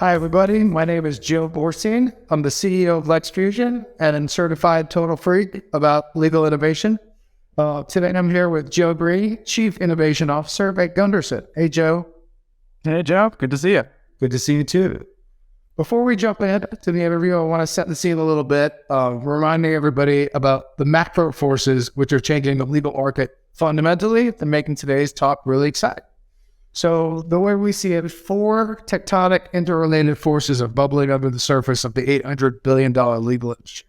Hi, everybody. My name is Joe Borstein. I'm the CEO of LexFusion and a certified total freak about legal innovation. Today, I'm here with Joe Green, Chief Innovation Officer at Gunderson. Hey, Joe. Hey, Joe. Good to see you. Good to see you, too. Before we jump into the interview, I want to set the scene a little bit, reminding everybody about the macro forces which are changing the legal market fundamentally and making today's talk really exciting. So the way we see it, 4 tectonic interrelated forces are bubbling under the surface of the $800 billion legal industry.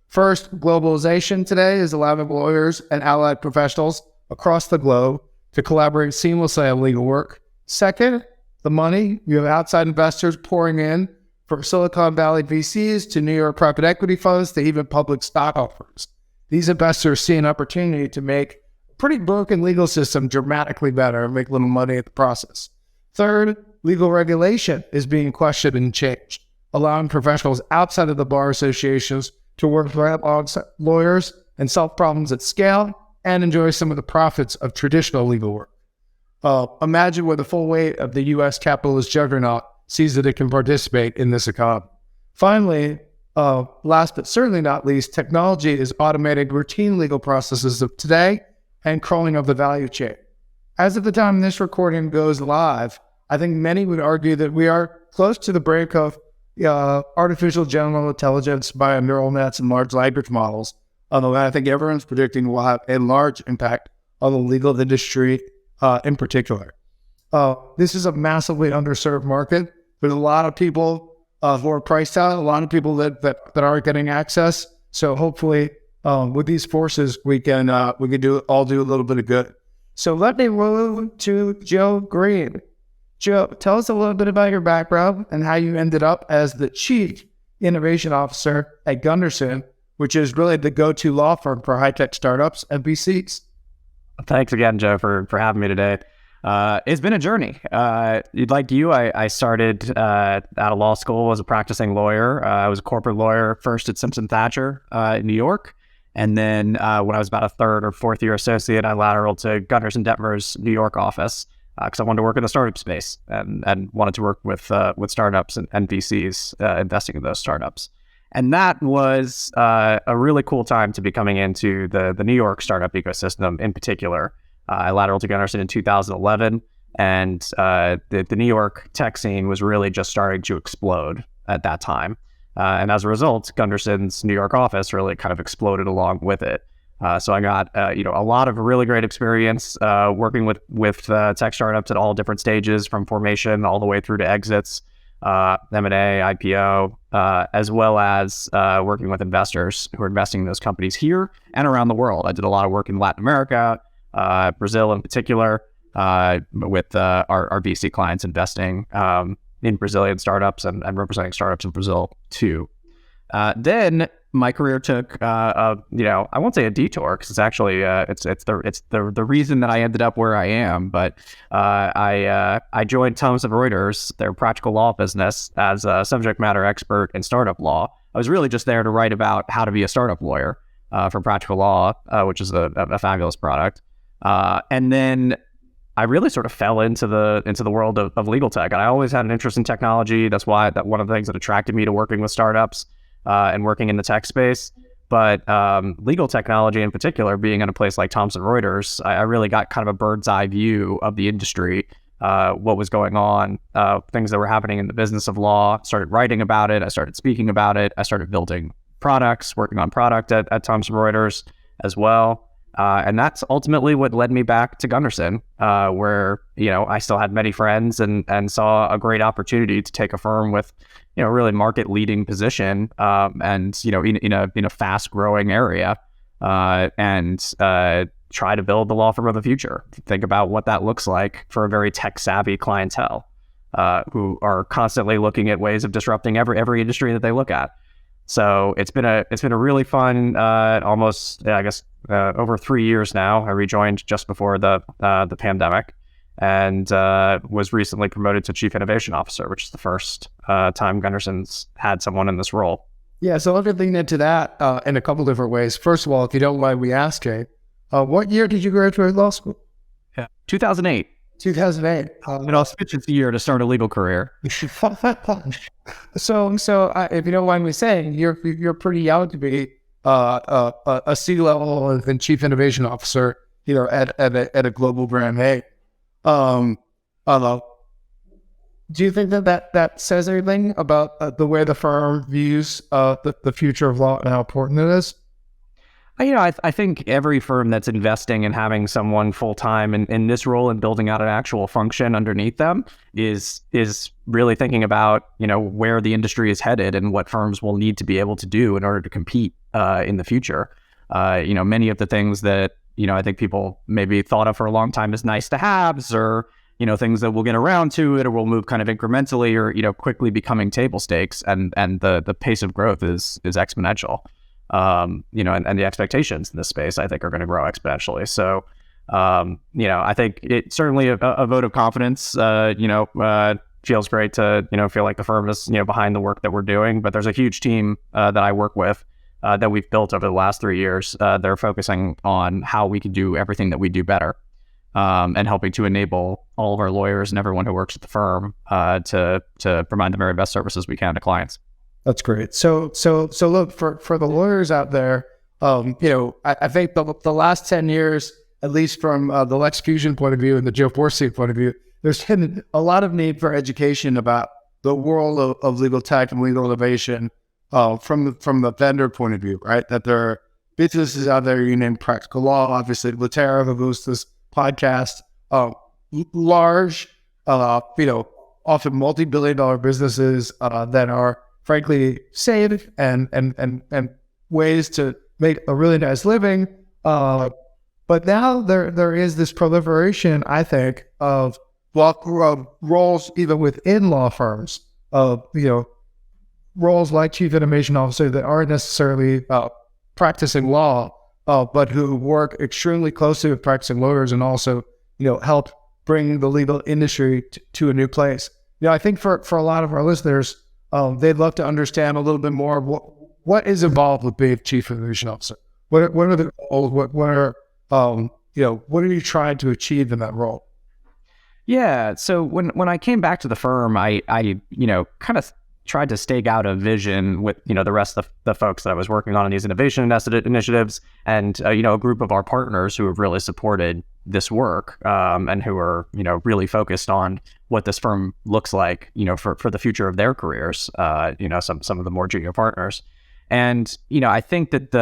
First, globalization today is allowing lawyers and allied professionals across the globe to collaborate seamlessly on legal work. Second, the money. You have outside investors pouring in, from Silicon Valley VCs to New York private equity funds to even public stock offers. These investors see an opportunity to make pretty broken legal system dramatically better and make a little money at the process. Third, legal regulation is being questioned and changed, allowing professionals outside of the bar associations to work alongside lawyers and solve problems at scale and enjoy some of the profits of traditional legal work. Imagine where the full weight of the U.S. capitalist juggernaut sees that it can participate in this economy. Finally, last but certainly not least, technology is automating routine legal processes of today and crawling up the value chain. As of the time this recording goes live, I think many would argue that we are close to the brink of artificial general intelligence via neural nets and large language models, although I think everyone's predicting will have a large impact on the legal industry in particular. This is a massively underserved market. There's a lot of people who are priced out, a lot of people that aren't getting access. So hopefully, with these forces, we can do a little bit of good. So let me move to Joe Green. Joe, tell us a little bit about your background and how you ended up as the Chief Innovation Officer at Gunderson, which is really the go-to law firm for high-tech startups and VCs. Thanks again, Joe, for having me today. It's been a journey. Like you, I started out of law school as a practicing lawyer. I was a corporate lawyer first at Simpson Thacher in New York. And then when I was about a third or fourth year associate, I lateraled to Gunderson Dettmer's New York office because I wanted to work in the startup space and wanted to work with startups and VCs investing in those startups. And that was a really cool time to be coming into the New York startup ecosystem in particular. I lateraled to Gunderson in 2011, and the New York tech scene was really just starting to explode at that time. And as a result, Gunderson's New York office really kind of exploded along with it. So I got a lot of really great experience working with tech startups at all different stages, from formation all the way through to exits, M&A, IPO, as well as working with investors who are investing in those companies here and around the world. I did a lot of work in Latin America, Brazil in particular, with our VC clients investing in Brazilian startups and representing startups in Brazil too. Then my career took, I won't say a detour because it's actually it's the reason that I ended up where I am. But I joined Thomson Reuters, their practical law business, as a subject matter expert in startup law. I was really just there to write about how to be a startup lawyer for Practical Law, which is a fabulous product. And then I really sort of fell into the world of legal tech. And I always had an interest in technology. That's why one of the things that attracted me to working with startups and working in the tech space. But legal technology in particular, being in a place like Thomson Reuters, I really got kind of a bird's eye view of the industry, what was going on, things that were happening in the business of law. Started writing about it. I started speaking about it. I started building products, working on product at Thomson Reuters as well. And that's ultimately what led me back to Gunderson, where, I still had many friends and saw a great opportunity to take a firm with, really market leading position, and, in a fast growing area, and try to build the law firm of the future. Think about what that looks like for a very tech savvy clientele, who are constantly looking at ways of disrupting every industry that they look at. So it's been a really fun, almost, over 3 years now. I rejoined just before the pandemic, and was recently promoted to Chief Innovation Officer, which is the first time Gunderson's had someone in this role. Yeah, so let me lean into that in a couple different ways. First of all, if you don't mind me asking, what year did you graduate law school? Yeah, 2008. 2008. An auspicious year to start a legal career. So if you don't mind me saying, you're pretty young to be a C-level and chief innovation officer, at a global brand. Hey, do you think that says anything about the way the firm views the future of law and how important it is? I think every firm that's investing in having someone full-time in this role and building out an actual function underneath them is really thinking about, where the industry is headed and what firms will need to be able to do in order to compete in the future. Many of the things that, I think people maybe thought of for a long time as nice to haves, or, things that we'll get around to it or will move kind of incrementally or, quickly becoming table stakes, and the pace of growth is exponential. And the expectations in this space, I think, are going to grow exponentially. So, I think it's certainly a vote of confidence. Feels great to, feel like the firm is, behind the work that we're doing. But there's a huge team that I work with that we've built over the last 3 years. They're focusing on how we can do everything that we do better, and helping to enable all of our lawyers and everyone who works at the firm to provide the very best services we can to clients. That's great. So look, for the lawyers out there, I think the last 10 years, at least from the LexFusion point of view and the Joe Borstein point of view, there's been a lot of need for education about the world of legal tech and legal innovation from the vendor point of view, right? That there are businesses out there, you name Practical Law, obviously, Latera, who hosts this podcast, large, often multi-billion-dollar businesses that are frankly safe and ways to make a really nice living. But now there is this proliferation, I think, of roles even within law firms, of roles like chief innovation officer that aren't necessarily practicing law, but who work extremely closely with practicing lawyers and also help bring the legal industry to a new place. I think for a lot of our listeners, they'd love to understand a little bit more of what is involved with being chief innovation officer. What are the goals? What are you trying to achieve in that role? Yeah. So when I came back to the firm, I kind of tried to stake out a vision with the rest of the folks that I was working on these innovation initiatives, and a group of our partners who have really supported this work, and who are really focused on what this firm looks like for the future of their careers. Some of the more junior partners, and I think that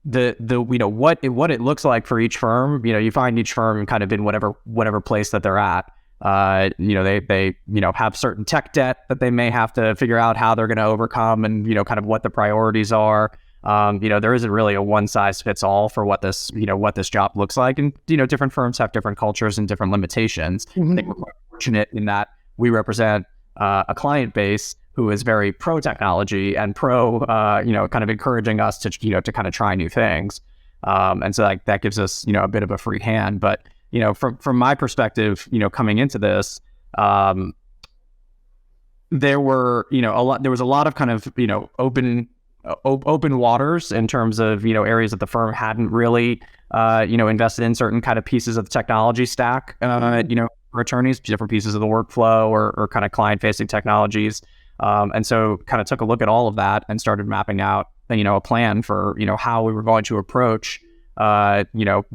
what it looks like for each firm. You find each firm kind of in whatever place that they're at. They have certain tech debt that they may have to figure out how they're going to overcome, and kind of what the priorities are. There isn't really a one size fits all for what this job looks like, and different firms have different cultures and different limitations. Mm-hmm. I think we're quite fortunate in that we represent a client base who is very pro technology and pro kind of encouraging us to kind of try new things, and so that gives us a bit of a free hand. But from my perspective, coming into this, there was a lot of kind of open waters in terms of areas that the firm hadn't really invested in, certain kind of pieces of the technology stack, for attorneys, different pieces of the workflow or kind of client facing technologies, and so kind of took a look at all of that and started mapping out a plan for how we were going to approach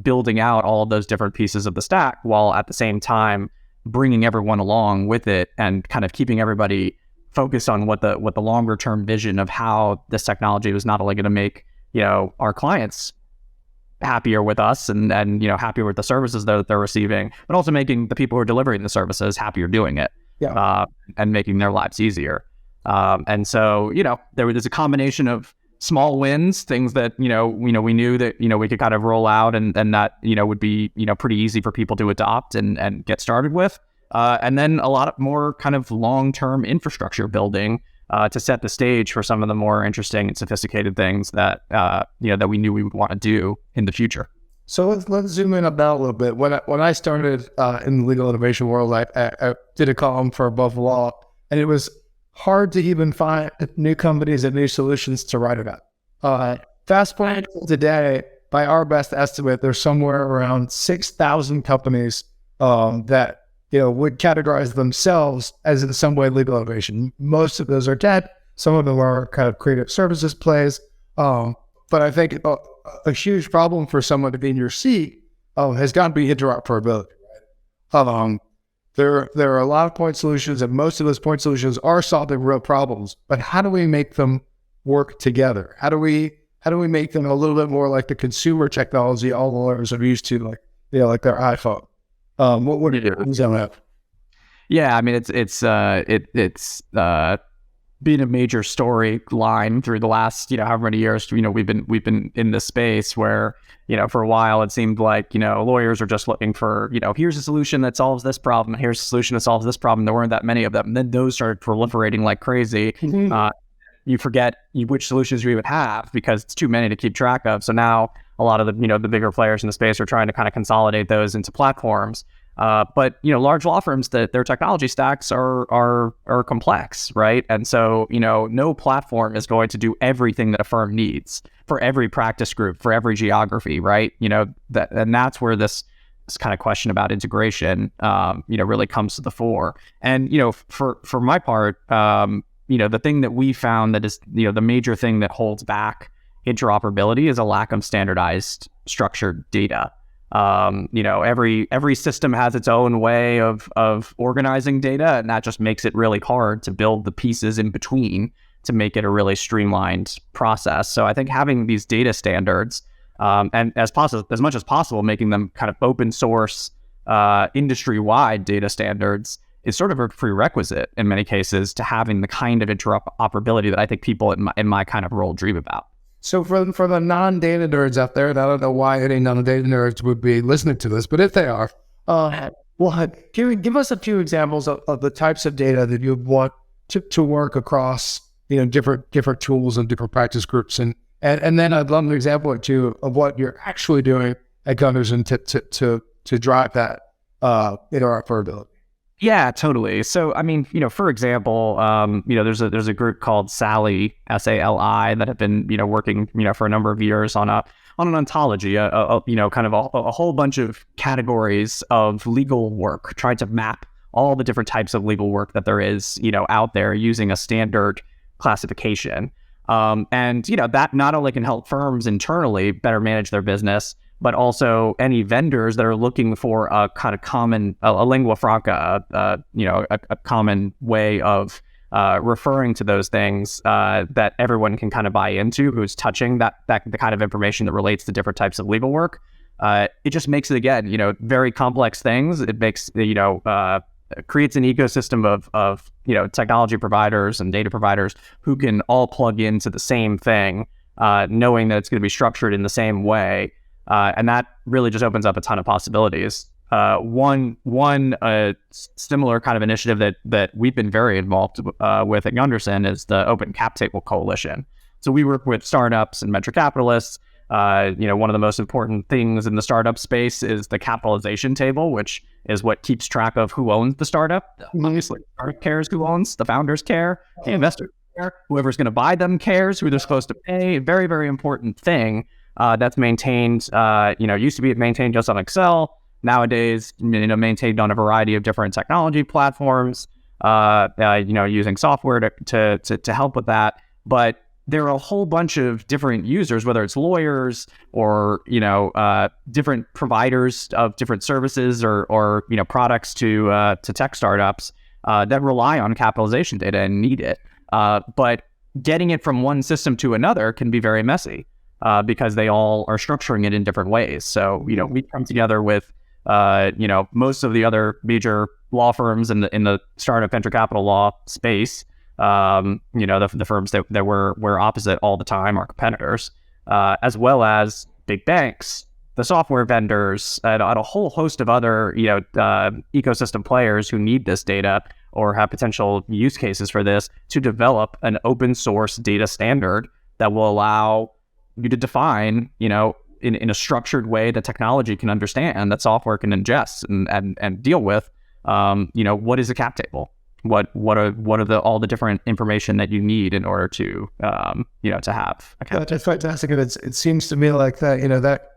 building out all of those different pieces of the stack, while at the same time bringing everyone along with it and kind of keeping everybody focused on what the longer term vision of how this technology was not only going to make our clients happier with us and happier with the services that they're receiving, but also making the people who are delivering the services happier doing it, and making their lives easier. And so there was a combination of small wins, things that we knew that we could kind of roll out and that would be pretty easy for people to adopt and get started with, and then a lot of more kind of long-term infrastructure building to set the stage for some of the more interesting and sophisticated things that that we knew we would want to do in the future. So let's zoom in on that a little bit. When I started in the legal innovation world, I did a column for Above the Law, and it was hard to even find new companies and new solutions to write about. Fast forward to today, by our best estimate, there's somewhere around 6,000 companies that would categorize themselves as in some way legal innovation. Most of those are tech. Some of them are kind of creative services plays. But I think a huge problem for someone to be in your seat has got to be interoperability. Right? There are a lot of point solutions, and most of those point solutions are solving real problems. But how do we make them work together? How do we make them a little bit more like the consumer technology all the lawyers are used to, like their iPhone? What do you have? Yeah, I mean it's been a major storyline through the last however many years we've been in this space where for a while it seemed like lawyers are just looking for here's a solution that solves this problem, here's a solution that solves this problem. There weren't that many of them, and then those started proliferating like crazy. You forget which solutions you even have because it's too many to keep track of. So now a lot of the the bigger players in the space are trying to kind of consolidate those into platforms. But large law firms, that their technology stacks are complex, right? And so no platform is going to do everything that a firm needs for every practice group, for every geography, right? And that's where this kind of question about integration really comes to the fore. And for my part, the thing that we found that is the major thing that holds back interoperability is a lack of standardized structured data. Every system has its own way of organizing data, and that just makes it really hard to build the pieces in between to make it a really streamlined process. So I think having these data standards, and as much as possible, making them kind of open source, industry-wide data standards is sort of a prerequisite in many cases to having the kind of interoperability that I think people in my kind of role dream about. So for the non-data nerds out there, and I don't know why any non-data nerds would be listening to this, but if they are, give us a few examples of the types of data that you want to work across, different tools and different practice groups, and then I'd love an example or two of what you're actually doing at Gunderson to drive that interoperability. Yeah, totally. So, I mean, for example, there's a group called SALI, SALI, that have been, working, for a number of years on an ontology, kind of a whole bunch of categories of legal work, trying to map all the different types of legal work that there is, out there using a standard classification. And that not only can help firms internally better manage their business, but also any vendors that are looking for a kind of common, a lingua franca, a common way of referring to those things that everyone can kind of buy into, who's touching the kind of information that relates to different types of legal work. It just makes it, again, very complex things. It makes, creates an ecosystem of technology providers and data providers who can all plug into the same thing, knowing that it's going to be structured in the same way. And that really just opens up a ton of possibilities. One similar kind of initiative that we've been very involved with at Gunderson is the Open Cap Table Coalition. So we work with startups and venture capitalists. One of the most important things in the startup space is the capitalization table, which is what keeps track of who owns the startup. Obviously, the startup cares who owns, the founders care, the investors care, whoever's going to buy them cares, who they're supposed to pay. Very, very important thing. That's maintained, used to be maintained just on Excel. Nowadays, maintained on a variety of different technology platforms, using software to help with that. But there are a whole bunch of different users, whether it's lawyers or, different providers of different services or products to tech startups that rely on capitalization data and need it. But getting it from one system to another can be very messy. Because they all are structuring it in different ways. So, we come together with, most of the other major law firms in the startup venture capital law space. The firms that we're opposite all the time, our competitors, as well as big banks, the software vendors, and a whole host of other, ecosystem players who need this data or have potential use cases for this to develop an open source data standard that will allow you to define, in a structured way that technology can understand, that software can ingest and deal with, what is a cap table? what are all the different information that you need in order to to have account. That's fantastic. And it seems to me like that, that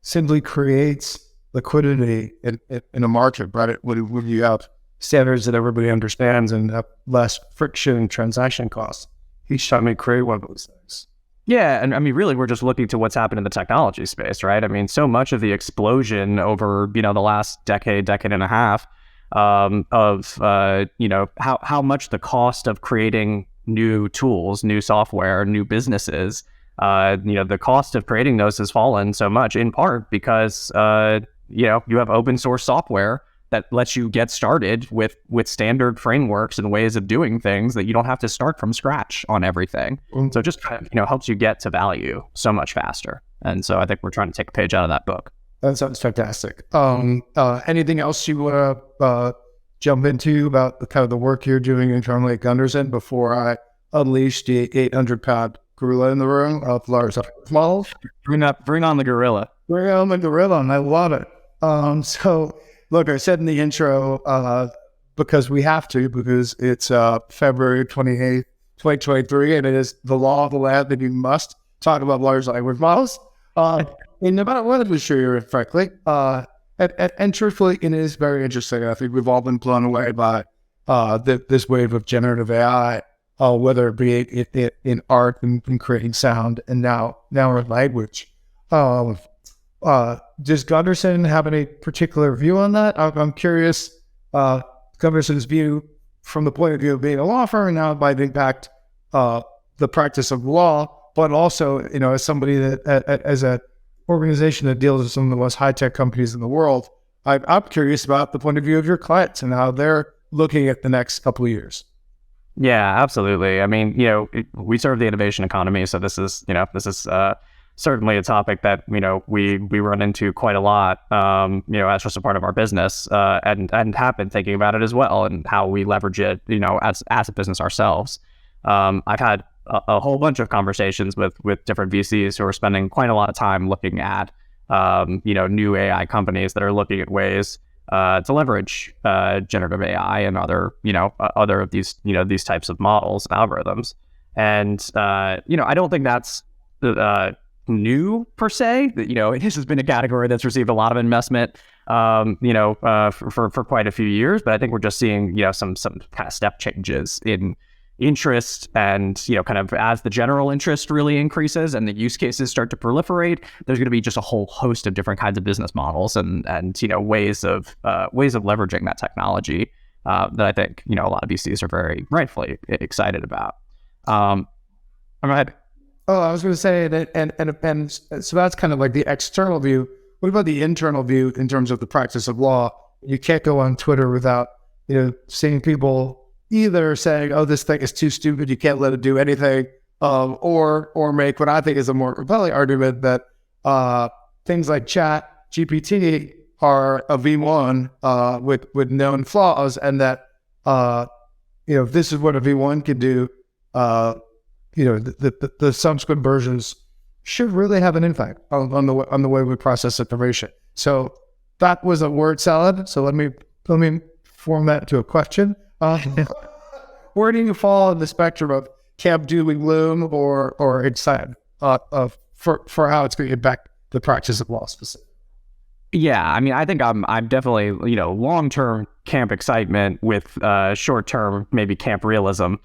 simply creates liquidity in a market, right? When you have standards that everybody understands and have less friction transaction costs each time you create one of those things. Yeah, and I mean, really, we're just looking to what's happened in the technology space, right? I mean, so much of the explosion over, the last decade and a half of how much the cost of creating new tools, new software, new businesses, the cost of creating those has fallen so much, in part because, you have open source software that lets you get started with standard frameworks and ways of doing things that you don't have to start from scratch on everything. So it just kind of, helps you get to value so much faster. And so I think we're trying to take a page out of that book. That sounds fantastic. Anything else you want to jump into about the work you're doing internally at Gunderson before I unleash the 800-pound gorilla in the room of large models? Bring on the gorilla. Bring on the gorilla, and I love it. So look, I said in the intro, because we have to, because it's February 28th, 2023, and it is the law of the land that you must talk about large language models. In no matter what industry you're in, frankly. And truthfully, it is very interesting. I think we've all been blown away by this wave of generative AI, whether it be in art and creating sound, and now in language. Does Gunderson have any particular view on that? I'm curious, Gunderson's view from the point of view of being a law firm and now it might impact the practice of law, but also, as somebody that, as an organization that deals with some of the most high-tech companies in the world, I'm curious about the point of view of your clients and how they're looking at the next couple of years. Yeah, absolutely. I mean, we serve the innovation economy, so this is certainly a topic that we run into quite a lot, as just a part of our business, and have been thinking about it as well, and how we leverage it, as a business ourselves. I've had a whole bunch of conversations with different VCs who are spending quite a lot of time looking at, new AI companies that are looking at ways to leverage generative AI and other of these these types of models and algorithms. And I don't think that's new per se. This has been a category that's received a lot of investment, for quite a few years. But I think we're just seeing, some kind of step changes in interest, and kind of as the general interest really increases and the use cases start to proliferate, there's going to be just a whole host of different kinds of business models and ways of leveraging that technology that I think a lot of VCs are very rightfully excited about. Go ahead. Oh, I was going to say that, and so that's kind of like the external view. What about the internal view in terms of the practice of law? You can't go on Twitter without, seeing people either saying, "Oh, this thing is too stupid, you can't let it do anything," or make what I think is a more compelling argument that things like Chat GPT are a V1 with known flaws, and that this is what a V1 can do. The subsequent versions should really have an impact on the way we process information. So that was a word salad. So let me form that into a question. Where do you fall in the spectrum of camp doom and gloom or excited for how it's going to impact the practice of law specifically? Yeah, I mean, I think I'm definitely long-term camp excitement with short-term maybe camp realism.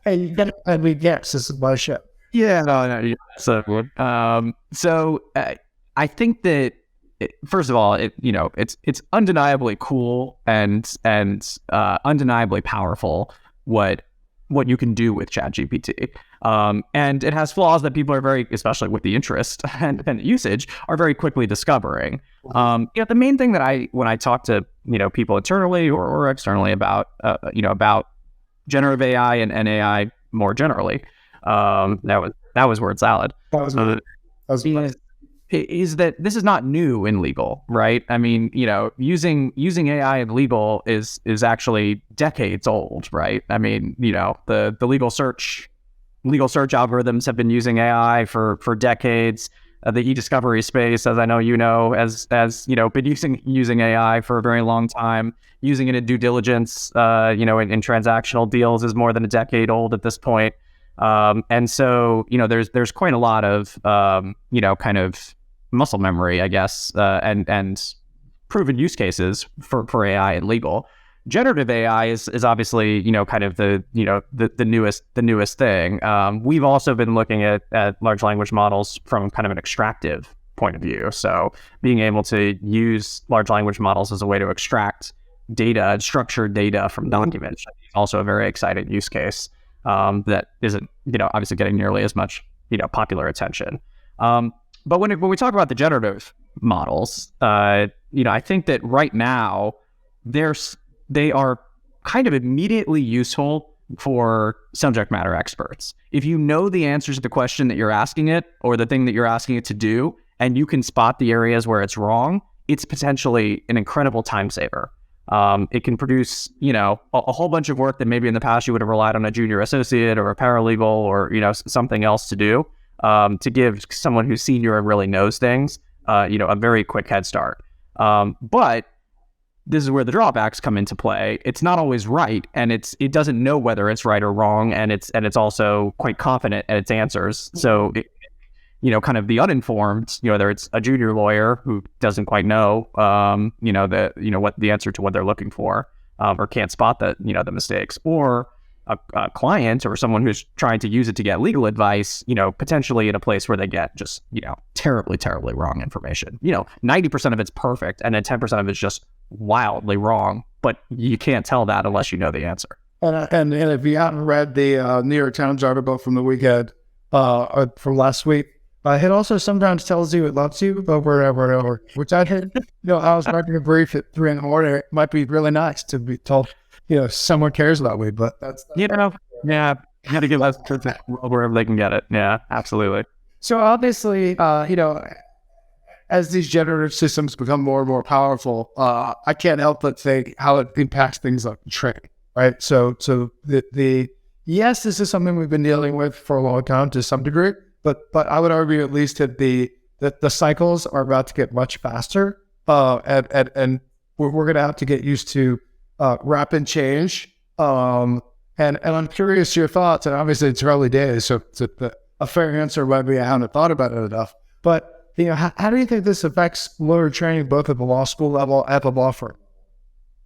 Hey, you get it. I mean, yes, this is my show. Yeah, no. So I think that first of all, it's undeniably cool and undeniably powerful what you can do with ChatGPT. And it has flaws that people are very, especially with the interest and usage, are very quickly discovering. The main thing that when I talk to, people internally or externally about generative AI and AI more generally, that was word salad. Is that this is not new in legal, right? I mean, using AI in legal is actually decades old, right? I mean, the legal search algorithms have been using AI for decades. the e-discovery space, as I know you know, as been using AI for a very long time. Using it in due diligence, in transactional deals is more than a decade old at this point. And so, there's quite a lot of, kind of muscle memory, I guess, and proven use cases for AI and legal. Generative AI is obviously, kind of the newest thing. We've also been looking at large language models from kind of an extractive point of view. So being able to use large language models as a way to extract data, structured data from documents, is also a very exciting use case that isn't, obviously getting nearly as much, popular attention. But when we talk about the generative models, I think that right now they are kind of immediately useful for subject matter experts. If you know the answers to the question that you're asking it or the thing that you're asking it to do, and you can spot the areas where it's wrong, it's potentially an incredible time saver. It can produce, a whole bunch of work that maybe in the past you would have relied on a junior associate or a paralegal or, something else to do, to give someone who's senior and really knows things, a very quick head start. But this is where the drawbacks come into play. It's not always right, and it doesn't know whether it's right or wrong, and it's also quite confident at its answers. So, kind of the uninformed, whether it's a junior lawyer who doesn't quite know, what the answer to what they're looking for, or can't spot the mistakes, or a client or someone who's trying to use it to get legal advice, potentially in a place where they get just, terribly, terribly wrong information. 90% of it's perfect, and then 10% of it's just wildly wrong, but you can't tell that unless you know the answer. And if you haven't read the New York Times article from the weekend, from last week, it also sometimes tells you it loves you over and over and over, which I had, I was writing a brief at 3 a.m. It might be really nice to be told, someone cares about me, but that's yeah, you got to give us wherever they can get it. Yeah, absolutely. So obviously, as these generative systems become more and more powerful, I can't help but think how it impacts things like training, right? So yes, this is something we've been dealing with for a long time to some degree, but I would argue at least that the cycles are about to get much faster, and we're going to have to get used to rapid change. And I'm curious your thoughts, and obviously it's early days, so a fair answer might be I haven't thought about it enough, but how do you think this affects lawyer training, both at the law school level and at the law firm?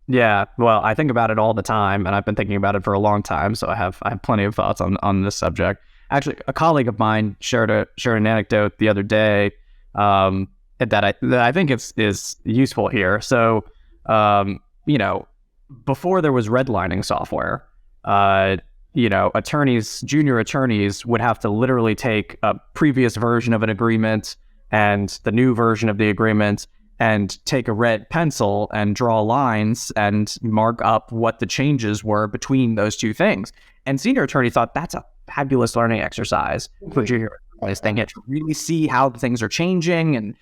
Yeah, well, I think about it all the time, and I've been thinking about it for a long time, so I have plenty of thoughts on this subject. Actually, a colleague of mine shared an anecdote the other day that I think is useful here. So, before there was redlining software, junior attorneys would have to literally take a previous version of an agreement and the new version of the agreement and take a red pencil and draw lines and mark up what the changes were between those two things. And senior attorney thought that's a fabulous learning exercise for junior attorneys. They get to really see how things are changing, and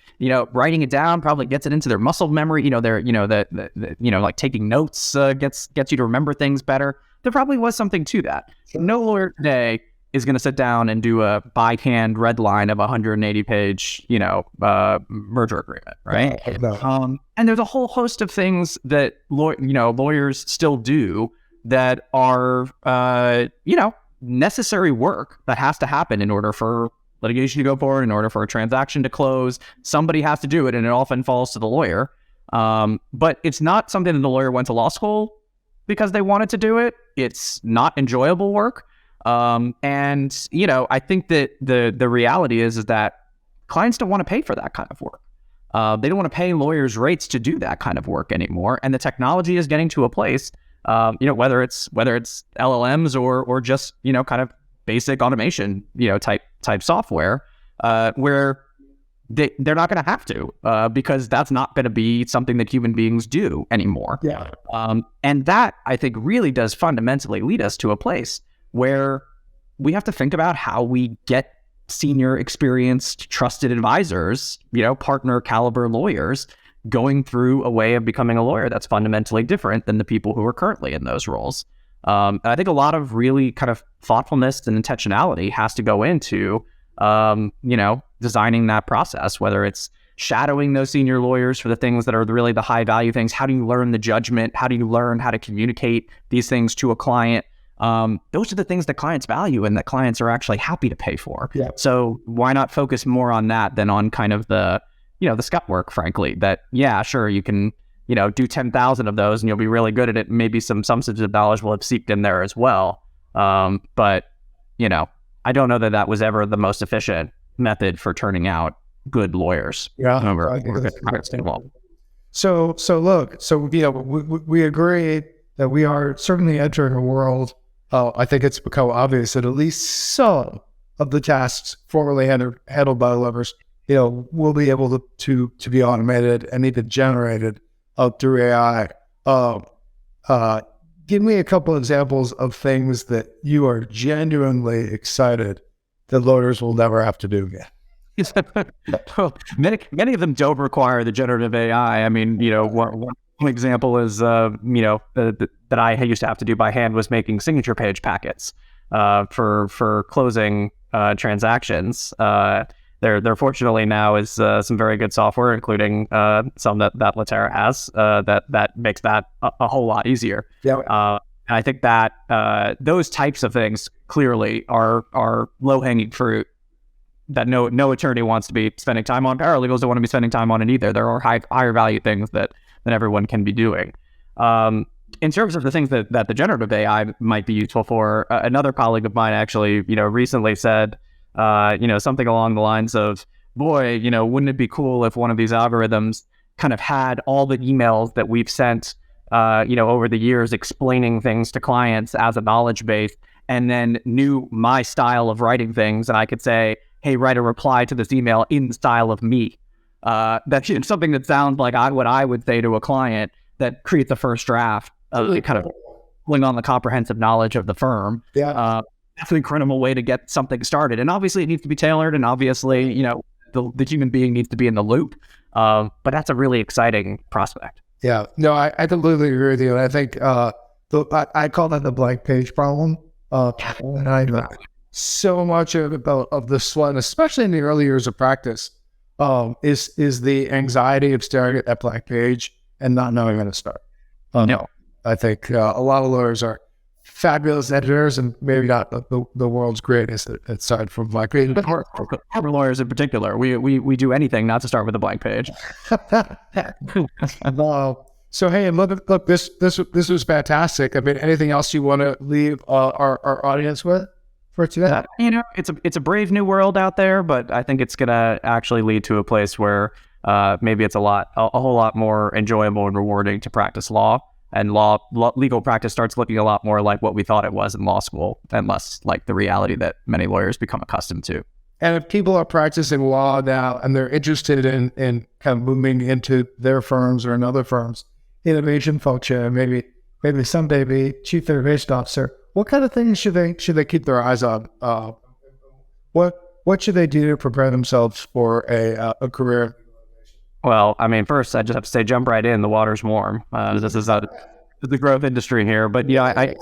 writing it down probably gets it into their muscle memory. Like taking notes gets you to remember things better. There probably was something to that. No lawyer today is going to sit down and do a by hand red line of a 180-page, merger agreement, right? No. And there's a whole host of things that lawyers still do that are, necessary work that has to happen in order for litigation to go forward, in order for a transaction to close. Somebody has to do it, and it often falls to the lawyer. But it's not something that the lawyer went to law school because they wanted to do it. It's not enjoyable work. I think that the reality is that clients don't want to pay for that kind of work. They don't want to pay lawyers rates to do that kind of work anymore. And the technology is getting to a place, whether it's LLMs or just, kind of basic automation, type software, where they're not going to have to, because that's not going to be something that human beings do anymore. Yeah. And that, I think, really does fundamentally lead us to a place where we have to think about how we get senior, experienced, trusted advisors, partner caliber lawyers going through a way of becoming a lawyer that's fundamentally different than the people who are currently in those roles. I think a lot of really kind of thoughtfulness and intentionality has to go into, designing that process, whether it's shadowing those senior lawyers for the things that are really the high value things. How do you learn the judgment? How do you learn how to communicate these things to a client? Those are the things that clients value and that clients are actually happy to pay for. Yeah. So why not focus more on that than on kind of the scut work, frankly, that, yeah, sure, you can, do 10,000 of those and you'll be really good at it. Maybe some substantive knowledge will have seeped in there as well. But, I don't know that was ever the most efficient method for turning out good lawyers. Yeah. So look, we agree that we are certainly entering a world. I think it's become obvious that at least some of the tasks formerly handled by lawyers, will be able to be automated and even generated through AI. Give me a couple examples of things that you are genuinely excited that lawyers will never have to do again. Well, many of them don't require the generative AI. I mean, one example is, that I used to have to do by hand was making signature page packets for closing transactions. There fortunately now is some very good software, including some that Latera has, that makes that a whole lot easier. Yeah. And I think that those types of things clearly are low-hanging fruit that no attorney wants to be spending time on. Paralegals don't want to be spending time on it either. There are higher value things that everyone can be doing. In terms of the things that the generative AI might be useful for, another colleague of mine actually, recently said, something along the lines of, boy, wouldn't it be cool if one of these algorithms kind of had all the emails that we've sent, over the years explaining things to clients as a knowledge base, and then knew my style of writing things, and I could say, hey, write a reply to this email in the style of me. That's something that sounds like what I would say to a client that creates the first draft of kind of pulling on the comprehensive knowledge of the firm. Yeah. That's an incredible way to get something started. And obviously it needs to be tailored, and obviously, the human being needs to be in the loop. But that's a really exciting prospect. Yeah. No, I completely agree with you. And I think I call that the blank page problem. And I so much of the sweat, especially in the early years of practice, is the anxiety of staring at that blank page and not knowing when to start. No. I think a lot of lawyers are fabulous editors and maybe not the world's greatest at starting from blank page. But for lawyers in particular, we do anything not to start with a blank page. So hey, look, this was fantastic. I mean, anything else you want to leave our audience with for today? It's a brave new world out there, but I think it's gonna actually lead to a place where maybe it's a whole lot more enjoyable and rewarding to practice law. And legal practice starts looking a lot more like what we thought it was in law school, and less like the reality that many lawyers become accustomed to. And if people are practicing law now and they're interested in kind of moving into their firms or another firm's innovation function, maybe someday be chief innovation officer, what kind of things should they keep their eyes on? What should they do to prepare themselves for a career? Well, I mean, first, I just have to say, jump right in. The water's warm. This is the growth industry here. But I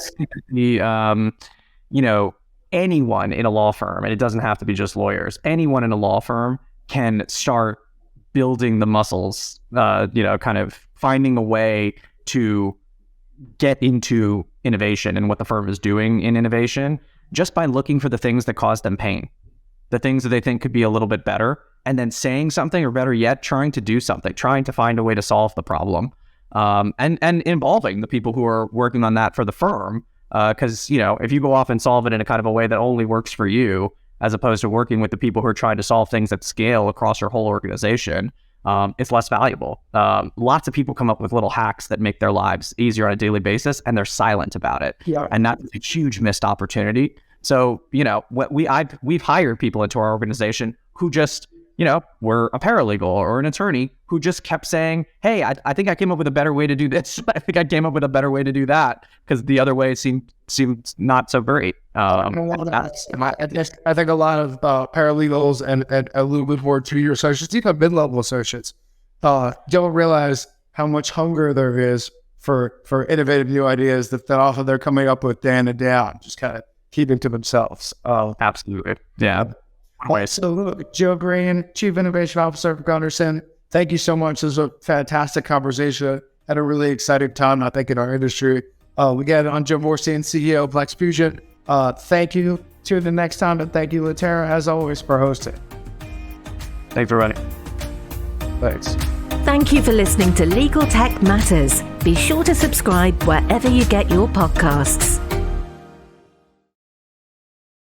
anyone in a law firm, and it doesn't have to be just lawyers, anyone in a law firm can start building the muscles, kind of finding a way to get into innovation and what the firm is doing in innovation just by looking for the things that cause them pain, the things that they think could be a little bit better, and then saying something, or better yet, trying to do something, trying to find a way to solve the problem, and involving the people who are working on that for the firm. Because, if you go off and solve it in a kind of a way that only works for you, as opposed to working with the people who are trying to solve things at scale across your whole organization, it's less valuable. Lots of people come up with little hacks that make their lives easier on a daily basis, and they're silent about it. Yeah. And that's a huge missed opportunity. So, we've hired people into our organization who just, were a paralegal or an attorney who just kept saying, hey, I think I came up with a better way to do this. I think I came up with a better way to do that, because the other way seemed not so great. I think a lot of paralegals and a little bit more junior associates, even mid-level associates, don't realize how much hunger there is for innovative new ideas that often they're coming up with day in and day out, just kind of keeping to themselves. Absolutely. Yeah. So, Joe Green, Chief Innovation Officer for Gunderson. Thank you so much. This was a fantastic conversation at a really exciting time, I think, in our industry. We got on Joe Borstein, CEO of LexFusion. Thank you. To the next time, and thank you, Latera, as always, for hosting. Thanks for running. Thanks. Thank you for listening to LegalTech Matters. Be sure to subscribe wherever you get your podcasts.